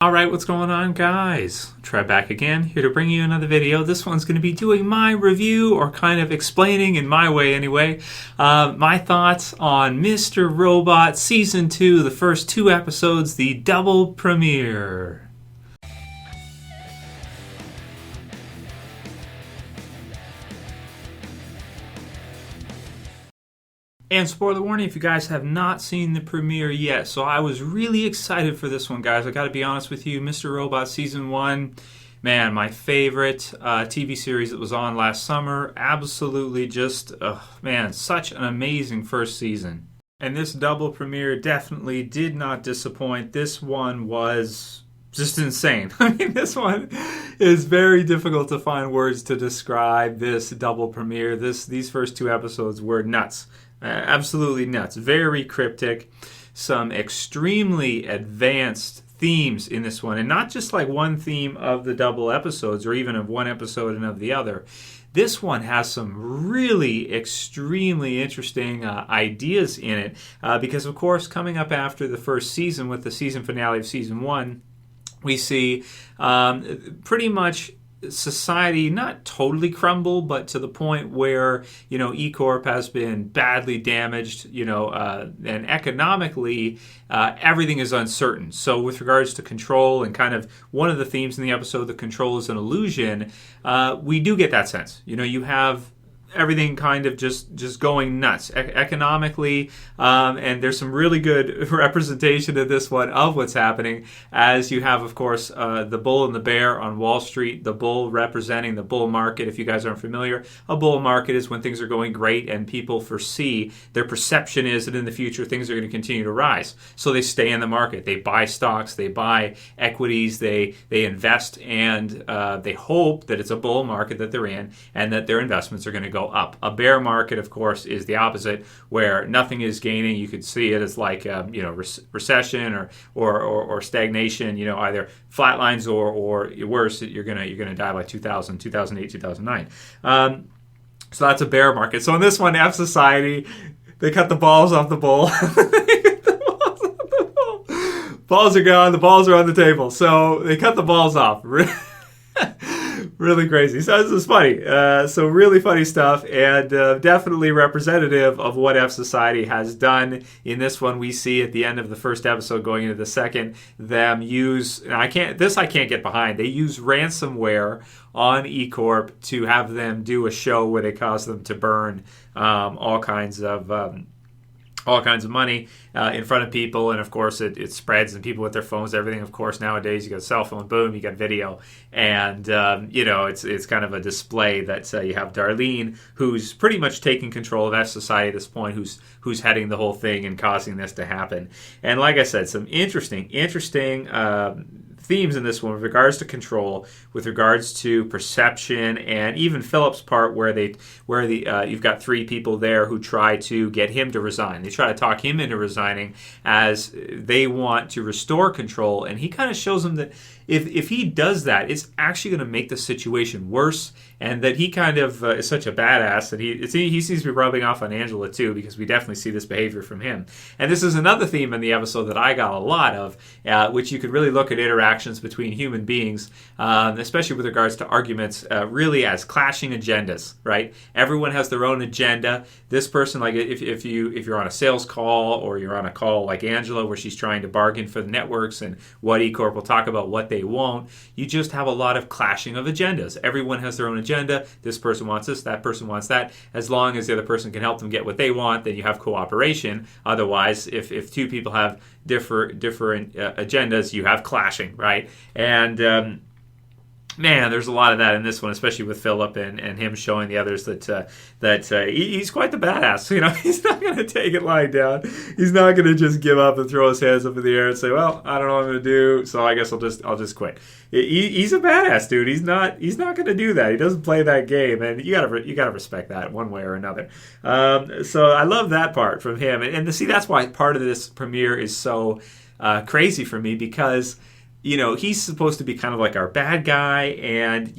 Alright, what's going on, guys? Trev back again, here to bring you another video. This one's going to be doing my review, or kind of explaining, in my way anyway, my thoughts on Mr. Robot Season 2, the first 2 episodes, the double premiere. And spoiler warning, if you guys have not seen the premiere yet. So I was really excited for this one, guys. I got to be honest with you. Mr. Robot Season 1, man, my favorite TV series that was on last summer. Absolutely just, man, such an amazing first season. And this double premiere definitely did not disappoint. This one was just insane. I mean, this one is very difficult to find words to describe this double premiere. These first 2 episodes were nuts. Absolutely nuts. Very cryptic. Some extremely advanced themes in this one. And not just like one theme of the double episodes or even of one episode and of the other. This one has some really extremely interesting ideas in it. Because, of course, coming up after the first season with the season finale of Season 1, we see pretty much society not totally crumble, but to the point where, E Corp has been badly damaged, and economically everything is uncertain. So with regards to control, and kind of one of the themes in the episode, the control is an illusion, we do get that sense. You have everything kind of just going nuts economically, and there's some really good representation in this one of what's happening, as you have, of course, the bull and the bear on Wall Street. The bull representing the bull market. If you guys aren't familiar, a bull market is when things are going great and people foresee, their perception is that in the future things are going to continue to rise, so they stay in the market. They buy stocks, they buy equities, they invest, and they hope that it's a bull market that they're in and that their investments are going to go up. A bear market, of course, is the opposite, where nothing is gaining. You could see it as like recession or stagnation. Either flatlines or worse, you're gonna die by 2008, 2009. So that's a bear market. So in this one, F Society, they cut the balls off the bull. Balls are gone. The balls are on the table. So they cut the balls off. Really crazy. So this is funny. So really funny stuff, and definitely representative of what F Society has done. In this one, we see at the end of the first episode, going into the second, them use, and I can't get behind. They use ransomware on E Corp to have them do a show where they cause them to burn all kinds of money in front of people, and of course it spreads, and people with their phones, everything. Of course, nowadays you got a cell phone, boom, you got video, and it's kind of a display that you have Darlene, who's pretty much taking control of F Society at this point, who's heading the whole thing and causing this to happen. And like I said, some interesting themes in this one with regards to control, with regards to perception, and even Philip's part where you've got 3 people there who try to get him to resign. They try to talk him into resigning as they want to restore control, and he kind of shows them that if he does that, it's actually going to make the situation worse, and that he kind of is such a badass that he seems to be rubbing off on Angela too, because we definitely see this behavior from him. And this is another theme in the episode that I got a lot of, which you could really look at interactions between human beings, especially with regards to arguments, really as clashing agendas, right? Everyone has their own agenda. This person, like if you're on a sales call, or you're on a call like Angela, where she's trying to bargain for the networks and what E Corp will talk about, what they won't, you just have a lot of clashing of agendas. Everyone has their own agenda. This person wants this, that person wants that. As long as the other person can help them get what they want, then you have cooperation. Otherwise, if 2 people have different agendas, you have clashing, right? And man, there's a lot of that in this one, especially with Philip and him showing the others that he's quite the badass. He's not going to take it lying down. He's not going to just give up and throw his hands up in the air and say, "Well, I don't know what I'm going to do, so I guess I'll just quit." He's a badass dude. He's not going to do that. He doesn't play that game, and you gotta respect that one way or another. So I love that part from him, and to see, that's why part of this premiere is so crazy for me, because he's supposed to be kind of like our bad guy, and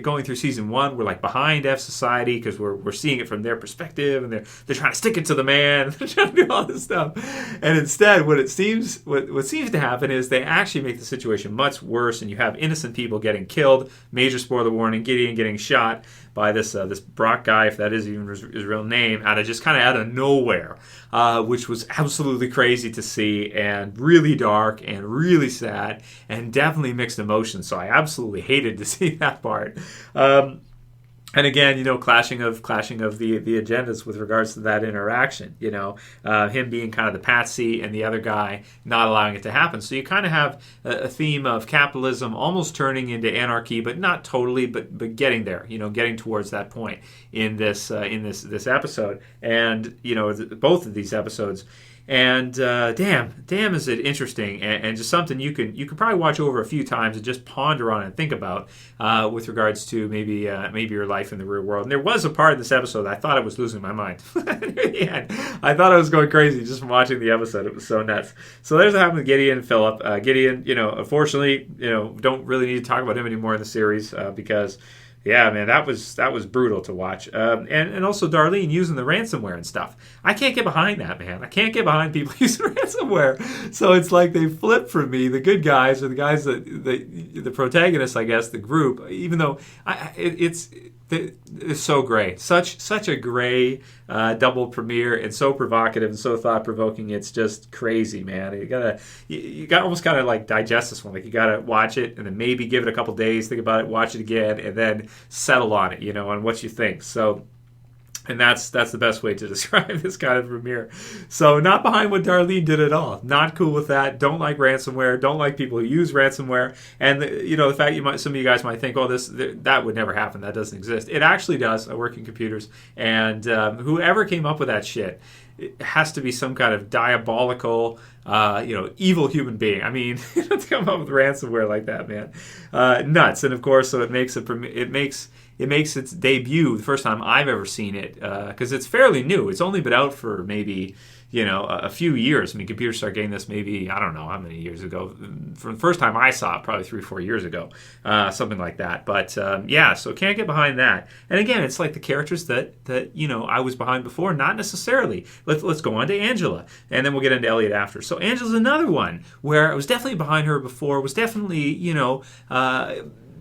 going through season 1, we're like behind F Society because we're seeing it from their perspective, and they're trying to stick it to the man, they're trying to do all this stuff, and instead, what seems to happen is they actually make the situation much worse, and you have innocent people getting killed. Major spoiler warning: Gideon getting shot by this Brock guy, if that is even his real name, out of nowhere, which was absolutely crazy to see, and really dark and really sad, and definitely mixed emotions. So I absolutely hated to see that part. And again, clashing of the agendas with regards to that interaction. Him being kind of the patsy and the other guy not allowing it to happen. So you kind of have a theme of capitalism almost turning into anarchy, but not totally, but getting there. Getting towards that point in this episode, and both of these episodes. And damn, is it interesting, and just something you could probably watch over a few times and just ponder on and think about with regards to maybe your life in the real world. And there was a part in this episode that I thought I was losing my mind. I thought I was going crazy just from watching the episode. It was so nuts. So there's what happened with Gideon and Philip. Gideon, unfortunately, don't really need to talk about him anymore in the series because. Yeah, man, that was brutal to watch. And also Darlene using the ransomware and stuff. I can't get behind that, man. I can't get behind people using ransomware. So it's like they flip from me, the good guys, or the guys the protagonists, I guess, the group. Even though it's so gray, such a gray double premiere, and so provocative and so thought provoking. It's just crazy, man. You got almost gotta like digest this one. Like you gotta watch it and then maybe give it a couple days, think about it, watch it again, and then settle on it, on what you think. So. And that's the best way to describe this kind of premiere. So not behind what Darlene did at all. Not cool with that. Don't like ransomware. Don't like people who use ransomware. And the fact some of you guys might think, that would never happen. That doesn't exist. It actually does. I work in computers, and whoever came up with that shit, it has to be some kind of diabolical, evil human being. I mean, to come up with ransomware like that, man, nuts. And of course, so it makes its debut the first time I've ever seen it, because it's fairly new. It's only been out for maybe a few years. I mean, computers started getting this maybe, I don't know how many years ago. From the first time I saw it, probably 3-4 years ago, something like that. But so can't get behind that. And again, it's like the characters that I was behind before, not necessarily. Let's go on to Angela, and then we'll get into Elliot after. So Angela's another one where I was definitely behind her before. Was definitely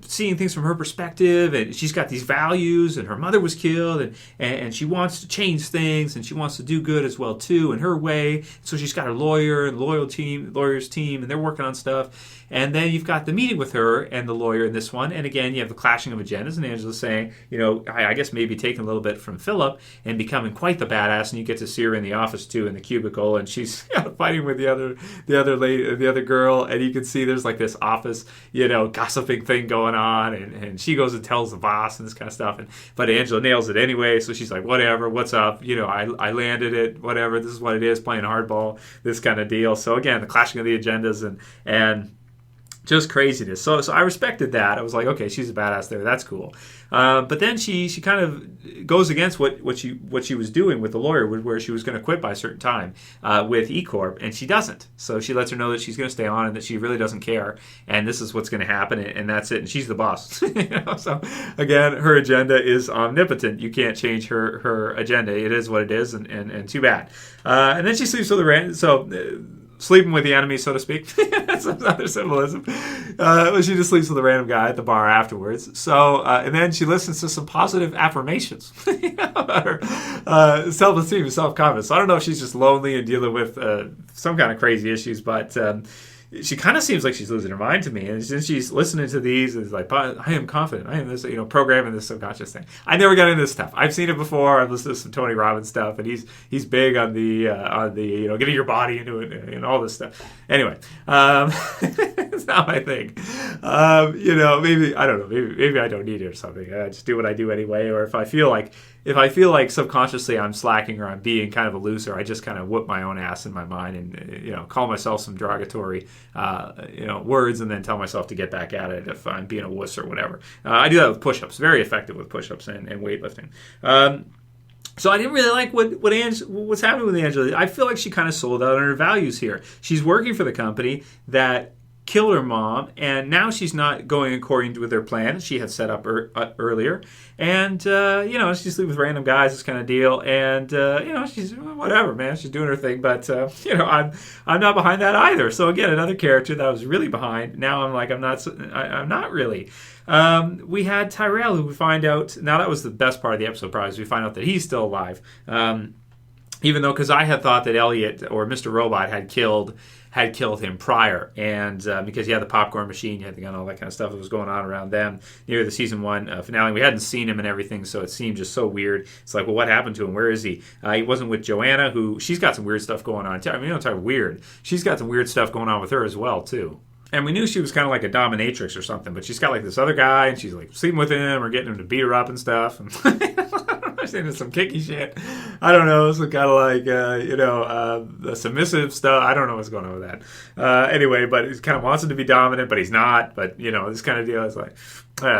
seeing things from her perspective, and she's got these values, and her mother was killed, and she wants to change things, and she wants to do good as well too in her way. So she's got a lawyer and lawyer's team, and they're working on stuff. And then you've got the meeting with her and the lawyer in this one, and again you have the clashing of agendas, and Angela's saying, I guess maybe taking a little bit from Philip and becoming quite the badass, and you get to see her in the office too, in the cubicle, and she's fighting with the other lady, the other girl, and you can see there's like this office gossiping thing going on, and she goes and tells the boss and this kind of stuff, but Angela nails it anyway, so she's like, whatever, what's up, I landed it, whatever, this is what it is, playing hardball, this kind of deal. So again, the clashing of the agendas and just craziness. So I respected that. I was like, okay, she's a badass there. That's cool. But then she kind of goes against what she was doing with the lawyer, where she was going to quit by a certain time with E Corp, and she doesn't. So she lets her know that she's going to stay on and that she really doesn't care, and this is what's going to happen, and that's it. And she's the boss. So again, her agenda is omnipotent. You can't change her agenda. It is what it is, and too bad. And then she sleeps with sleeping with the enemy, so to speak. That's another symbolism. She just sleeps with a random guy at the bar afterwards. So, and then she listens to some positive affirmations about her self-esteem and self-confidence. So I don't know if she's just lonely and dealing with some kind of crazy issues, but she kind of seems like she's losing her mind to me. And since she's listening to these, it's like, I am confident. I am this, programming this subconscious thing. I never got into this stuff. I've seen it before. I've listened to some Tony Robbins stuff, and he's big on the getting your body into it and all this stuff. Anyway, it's not my thing. Maybe I don't know. Maybe I don't need it or something. I just do what I do anyway. Or if I feel like subconsciously I'm slacking or I'm being kind of a loser, I just kind of whoop my own ass in my mind and call myself some derogatory words, and then tell myself to get back at it if I'm being a wuss or whatever. I do that with push-ups. Very effective with push-ups and weightlifting. So I didn't really like what's happening with Anjali. I feel like she kind of sold out on her values here. She's working for the company that killed her mom, and now she's not going according to their plan she had set up earlier. And, she's sleeping with random guys, this kind of deal. And, she's, whatever, man. She's doing her thing. But, I'm not behind that either. So, again, another character that I was really behind. Now I'm like, I'm not really. We had Tyrell, who we find out, now that was the best part of the episode, probably, we find out that he's still alive. Even though, because I had thought that Elliot or Mr. Robot had killed him prior, and because he had the popcorn machine, you had the gun, all that kind of stuff that was going on around them near the season 1 finale. We hadn't seen him and everything, so it seemed just so weird. It's like, well, what happened to him? Where is he? He wasn't with Joanna, who she's got some weird stuff going on too. I mean, you don't talk weird. She's got some weird stuff going on with her as well too. And we knew she was kind of like a dominatrix or something, but she's got like this other guy, and she's like sleeping with him or getting him to beat her up and stuff. And she's into some kicky shit. I don't know. It's kind of like, the submissive stuff. I don't know what's going on with that. Anyway, but he kind of wants him to be dominant, but he's not. But, this kind of deal is like,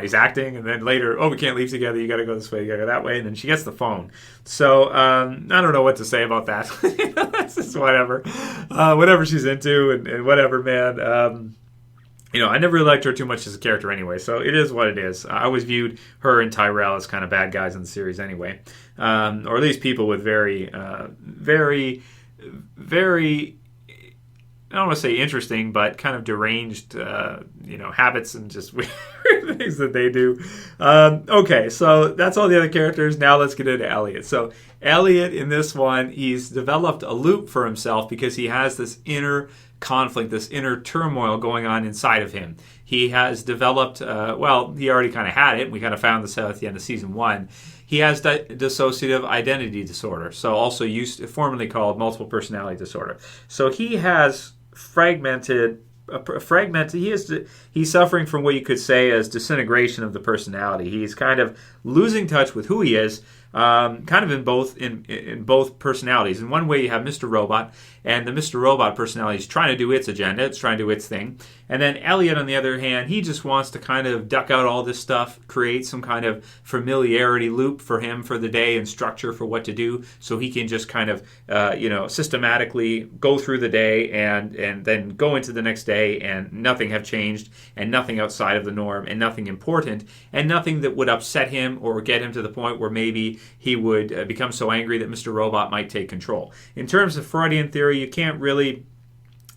he's acting, and then later, we can't leave together. You got to go this way. You got to go that way. And then she gets the phone. So I don't know what to say about that. That's just whatever. Whatever she's into and whatever, man. I never really liked her too much as a character anyway, so it is what it is. I always viewed her and Tyrell as kind of bad guys in the series anyway. Or at least people with very, very, very, I don't want to say interesting, but kind of deranged, habits and just weird things that they do. Okay, so that's all the other characters. Now let's get into Elliot. So Elliot, in this one, he's developed a loop for himself because he has this inner conflict, this inner turmoil going on inside of him. He has developed, he already kind of had it. We kind of found this out at the end of season 1. He has dissociative identity disorder, so also formerly called multiple personality disorder. So he has he's suffering from what you could say as disintegration of the personality. He's kind of losing touch with who he is, kind of in both personalities. In one way, you have Mr. Robot, and the Mr. Robot personality is trying to do its agenda, it's trying to do its thing. And then Elliot, on the other hand, he just wants to kind of duck out all this stuff, create some kind of familiarity loop for him for the day and structure for what to do, so he can just kind of, systematically go through the day and then go into the next day, and nothing have changed, and nothing outside of the norm, and nothing important, and nothing that would upset him or get him to the point where maybe he would become so angry that Mr. Robot might take control. In terms of Freudian theory, you can't really...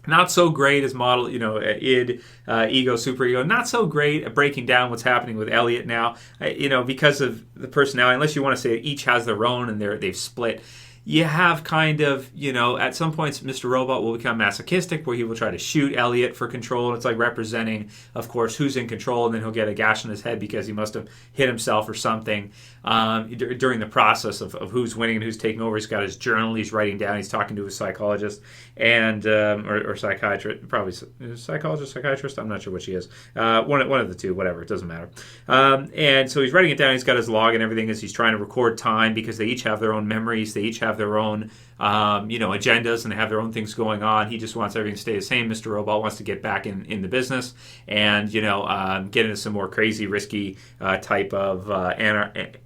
Not so great as model, id, ego, superego. Not so great at breaking down what's happening with Elliot now, because of the personality. Unless you want to say each has their own and they've split. You have kind of, at some points, Mr. Robot will become masochistic, where he will try to shoot Elliot for control. And it's like representing, of course, who's in control, and then he'll get a gash on his head because he must have hit himself or something during the process of who's winning and who's taking over. He's got his journal. He's writing down. He's talking to his psychologist and or psychiatrist, probably psychiatrist. I'm not sure what she is. One of the two, whatever. It doesn't matter. And so he's writing it down. He's got his log and everything as he's trying to record time, because they each have their own memories. They each have their own, agendas, and they have their own things going on. He just wants everything to stay the same. Mr. Robot wants to get back in the business and, get into some more crazy, risky type of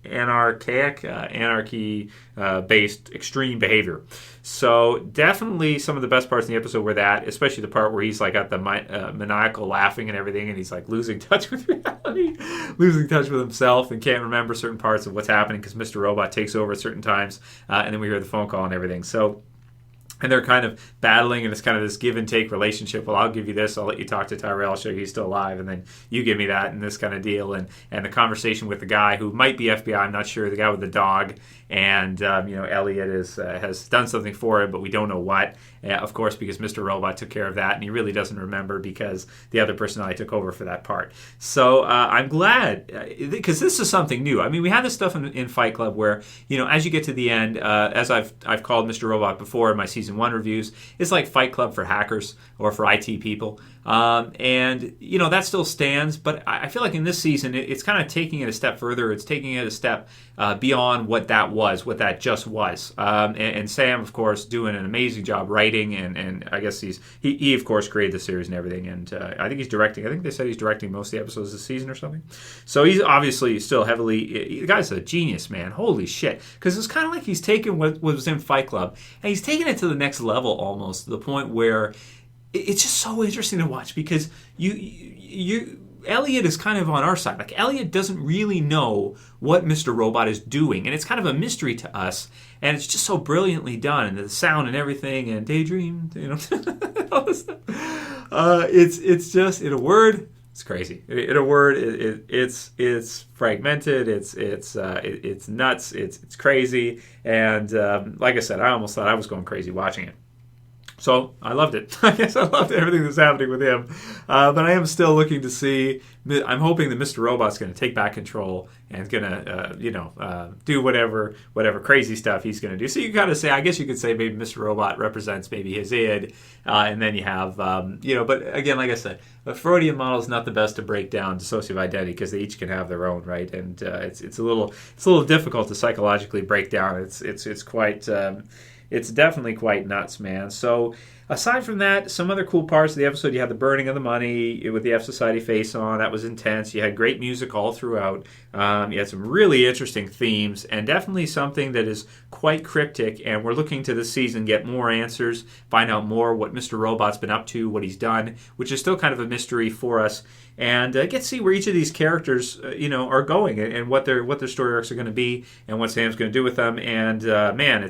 anarchy-based extreme behavior. So definitely some of the best parts in the episode were that, especially the part where he's like got the maniacal laughing and everything, and he's like losing touch with reality, losing touch with himself, and can't remember certain parts of what's happening because Mr. Robot takes over at certain times, and then we hear the phone call and everything. So, and they're kind of battling, and it's kind of this give and take relationship. Well, I'll give you this, I'll let you talk to Tyrell, I'll show you he's still alive, and then you give me that, and this kind of deal. And the conversation with the guy who might be FBI, I'm not sure, the guy with the dog, and Elliot has done something for him, but we don't know what. Of course, because Mr. Robot took care of that, and he really doesn't remember because the other personality took over for that part. So I'm glad, because this is something new. I mean, we had this stuff in Fight Club where, as you get to the end, as I've called Mr. Robot before in my season 1 reviews, it's like Fight Club for hackers or for IT people. And that still stands, but I feel like in this season it's kind of taking it a step further. It's taking it a step beyond what that just was. And Sam, of course, doing an amazing job writing, and I guess he of course created the series and everything, and I think he's directing. I think they said he's directing most of the episodes this season or something. So he's obviously still heavily. The guy's a genius, man. Holy shit! Because it's kind of like he's taken what was in Fight Club and he's taken it to the next level, almost to the point where it's just so interesting to watch because Elliot is kind of on our side. Like, Elliot doesn't really know what Mr. Robot is doing, and it's kind of a mystery to us, and it's just so brilliantly done, and the sound and everything, and daydream, all this stuff. It's just, in a word, it's crazy. In a word, it's fragmented. It's nuts. It's crazy. And like I said, I almost thought I was going crazy watching it. So I loved it. I guess I loved everything that's happening with him. But I am still looking to see. I'm hoping that Mr. Robot's going to take back control and is going to, do whatever crazy stuff he's going to do. So you kind of say, I guess you could say maybe Mr. Robot represents maybe his id, and then you have, But again, like I said, a Freudian model is not the best to break down dissociative identity because they each can have their own, right? And it's a little difficult to psychologically break down. It's quite. It's definitely quite nuts, man. So aside from that, some other cool parts of the episode, you had the burning of the money with the F Society face on. That was intense. You had great music all throughout. You had some really interesting themes and definitely something that is quite cryptic. And we're looking to this season get more answers, find out more what Mr. Robot's been up to, what he's done, which is still kind of a mystery for us. And get to see where each of these characters, are going and what their story arcs are going to be and what Sam's going to do with them. And man,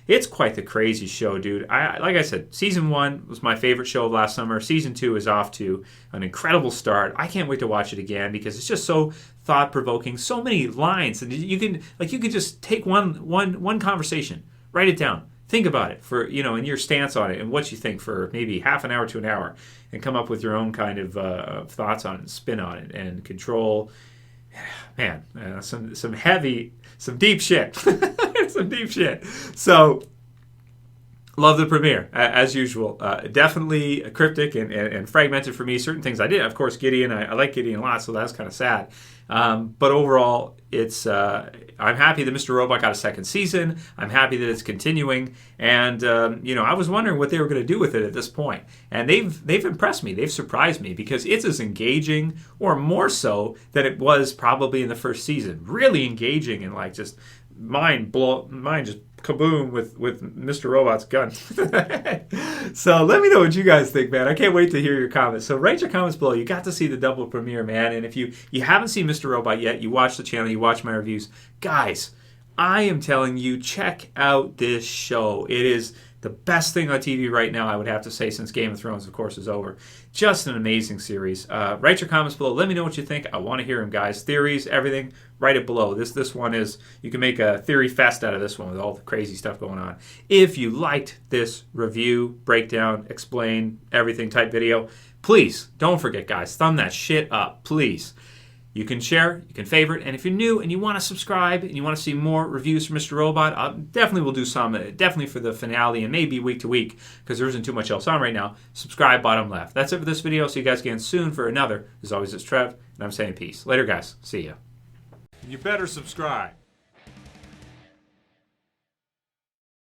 it's quite the crazy show, dude. Like I said, Season 1 was my favorite show of last summer. Season 2 is off to an incredible start. I can't wait to watch it again because it's just so thought-provoking. So many lines. And you can just take one conversation, write it down, think about it for, and your stance on it and what you think for maybe half an hour to an hour and come up with your own kind of thoughts on it and spin on it and control. Man, some deep shit. Some deep shit. So, love the premiere, as usual. Definitely cryptic and fragmented for me. Certain things I did. Of course, Gideon, I like Gideon a lot, so that's kind of sad. But overall, I'm happy that Mr. Robot got a second season. I'm happy that it's continuing. And, I was wondering what they were going to do with it at this point. And they've impressed me. They've surprised me because it's as engaging or more so than it was probably in the first season. Really engaging and like just mind just kaboom with Mr. Robot's gun. So let me know what you guys think, man. I can't wait to hear your comments. So write your comments below. You got to see the double premiere, man. And if you haven't seen Mr. Robot yet, you watch the channel, you watch my reviews. Guys, I am telling you, check out this show. It is the best thing on TV right now, I would have to say, since Game of Thrones, of course, is over. Just an amazing series. Write your comments below. Let me know what you think. I want to hear them, guys. Theories, everything, write it below. This one is, you can make a theory fest out of this one with all the crazy stuff going on. If you liked this review, breakdown, explain, everything type video, please, don't forget, guys, thumb that shit up, please. You can share, you can favorite, and if you're new and you want to subscribe and you want to see more reviews from Mr. Robot, definitely will do some, definitely for the finale and maybe week to week because there isn't too much else on right now. Subscribe, bottom left. That's it for this video. See you guys again soon for another. As always, it's Trev, and I'm saying peace. Later, guys. See ya. You better subscribe.